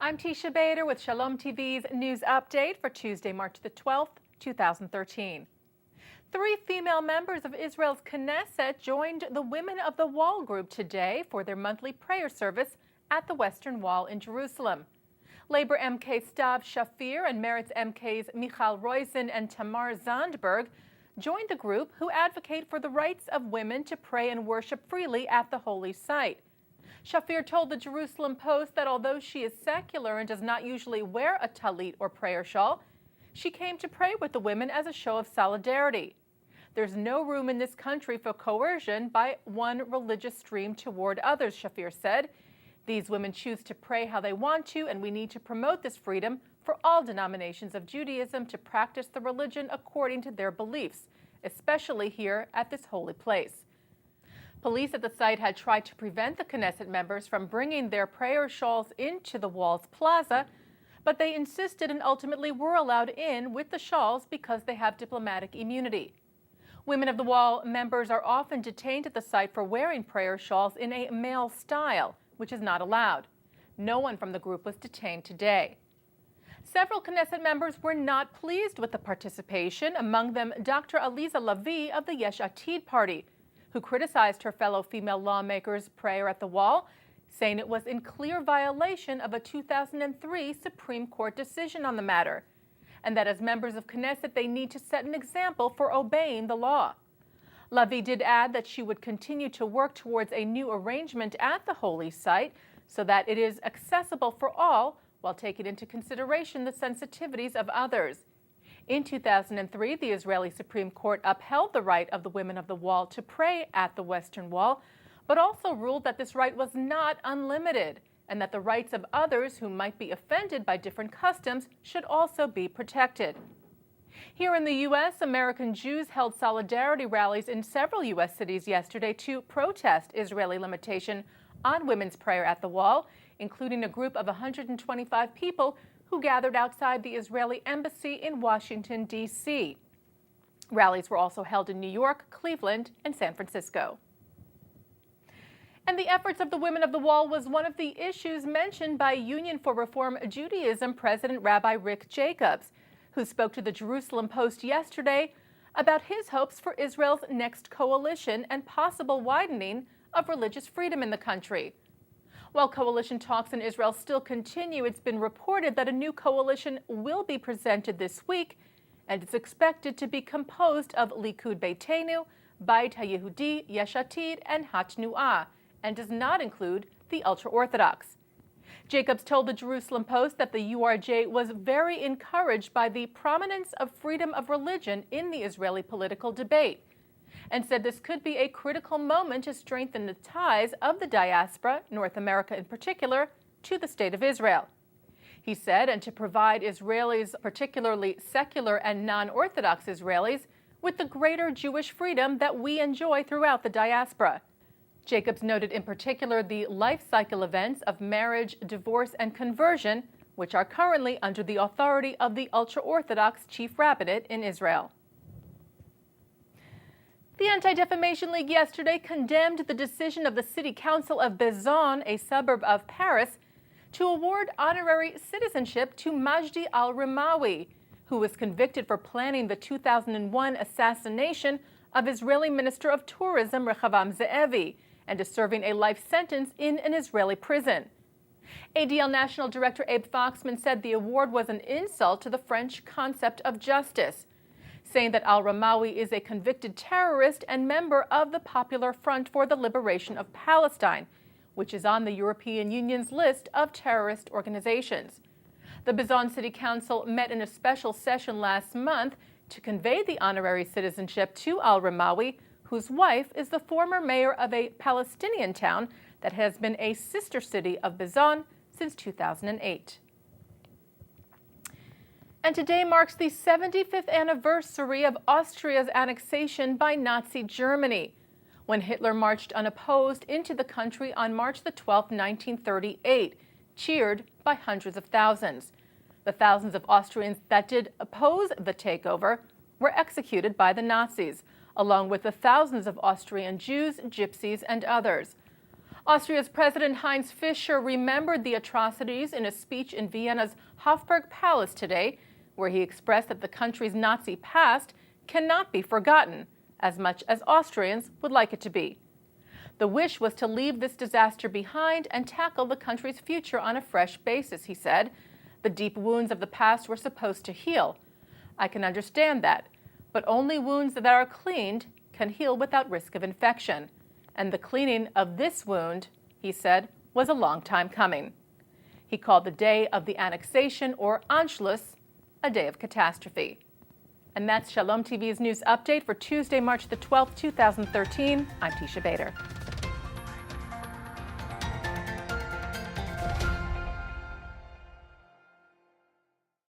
I'm Teisha Bader with Shalom TV's news update for Tuesday, March the 12th, 2013. 3 female members of Israel's Knesset joined the Women of the Wall group today for their monthly prayer service at the Western Wall in Jerusalem. Labor MK Stav Shafir and Meretz MKs Michal Roizen and Tamar Zandberg joined the group, who advocate for the rights of women to pray and worship freely at the holy site. Shafir told the Jerusalem Post that although she is secular and does not usually wear a talit or prayer shawl, she came to pray with the women as a show of solidarity. There's no room in this country for coercion by one religious stream toward others, Shafir said. These women choose to pray how they want to, and we need to promote this freedom for all denominations of Judaism to practice the religion according to their beliefs, especially here at this holy place. Police at the site had tried to prevent the Knesset members from bringing their prayer shawls into the Wall's plaza, but they insisted and ultimately were allowed in with the shawls because they have diplomatic immunity. Women of the Wall members are often detained at the site for wearing prayer shawls in a male style, which is not allowed. No one from the group was detained today. Several Knesset members were not pleased with the participation, among them Dr. Aliza Lavi of the Yesh Atid party, who criticized her fellow female lawmakers' prayer at the Wall, saying it was in clear violation of a 2003 Supreme Court decision on the matter, and that as members of Knesset they need to set an example for obeying the law. Lavi did add that she would continue to work towards a new arrangement at the holy site so that it is accessible for all while taking into consideration the sensitivities of others. In 2003, the Israeli Supreme Court upheld the right of the Women of the Wall to pray at the Western Wall, but also ruled that this right was not unlimited and that the rights of others who might be offended by different customs should also be protected. Here in the U.S., American Jews held solidarity rallies in several U.S. cities yesterday to protest Israeli limitation on women's prayer at the Wall, including a group of 125 people who gathered outside the Israeli embassy in Washington, D.C. Rallies were also held in New York, Cleveland, and San Francisco. And the efforts of the Women of the Wall was one of the issues mentioned by Union for Reform Judaism President Rabbi Rick Jacobs, who spoke to the Jerusalem Post yesterday about his hopes for Israel's next coalition and possible widening of religious freedom in the country. While coalition talks in Israel still continue, it's been reported that a new coalition will be presented this week, and it's expected to be composed of Likud Beitenu, Beit HaYehudi, Yesh Atid, and Hatnu'ah, and does not include the ultra-Orthodox. Jacobs told the Jerusalem Post that the URJ was very encouraged by the prominence of freedom of religion in the Israeli political debate, and said this could be a critical moment to strengthen the ties of the diaspora, North America in particular, to the State of Israel. He said, and to provide Israelis, particularly secular and non-Orthodox Israelis, with the greater Jewish freedom that we enjoy throughout the diaspora. Jacobs noted in particular the life cycle events of marriage, divorce, and conversion, which are currently under the authority of the ultra-Orthodox Chief Rabbinate in Israel. The Anti-Defamation League yesterday condemned the decision of the City Council of Bezon, a suburb of Paris, to award honorary citizenship to Majdi al-Rimawi, who was convicted for planning the 2001 assassination of Israeli Minister of Tourism Rehavam Ze'evi and is serving a life sentence in an Israeli prison. ADL National Director Abe Foxman said the award was an insult to the French concept of justice, saying that al-Rimawi is a convicted terrorist and member of the Popular Front for the Liberation of Palestine, which is on the European Union's list of terrorist organizations. The Bezon City Council met in a special session last month to convey the honorary citizenship to al-Rimawi, whose wife is the former mayor of a Palestinian town that has been a sister city of Bezon since 2008. And today marks the 75th anniversary of Austria's annexation by Nazi Germany, when Hitler marched unopposed into the country on March the 12th, 1938, cheered by hundreds of thousands. The thousands of Austrians that did oppose the takeover were executed by the Nazis, along with the thousands of Austrian Jews, Gypsies, and others. Austria's President Heinz Fischer remembered the atrocities in a speech in Vienna's Hofburg Palace today, where he expressed that the country's Nazi past cannot be forgotten, as much as Austrians would like it to be. The wish was to leave this disaster behind and tackle the country's future on a fresh basis, he said. The deep wounds of the past were supposed to heal. I can understand that, but only wounds that are cleaned can heal without risk of infection. And the cleaning of this wound, he said, was a long time coming. He called the day of the annexation, or Anschluss, a day of catastrophe. And that's Shalom TV's news update for Tuesday, March the 12th, 2013. I'm Teisha Bader.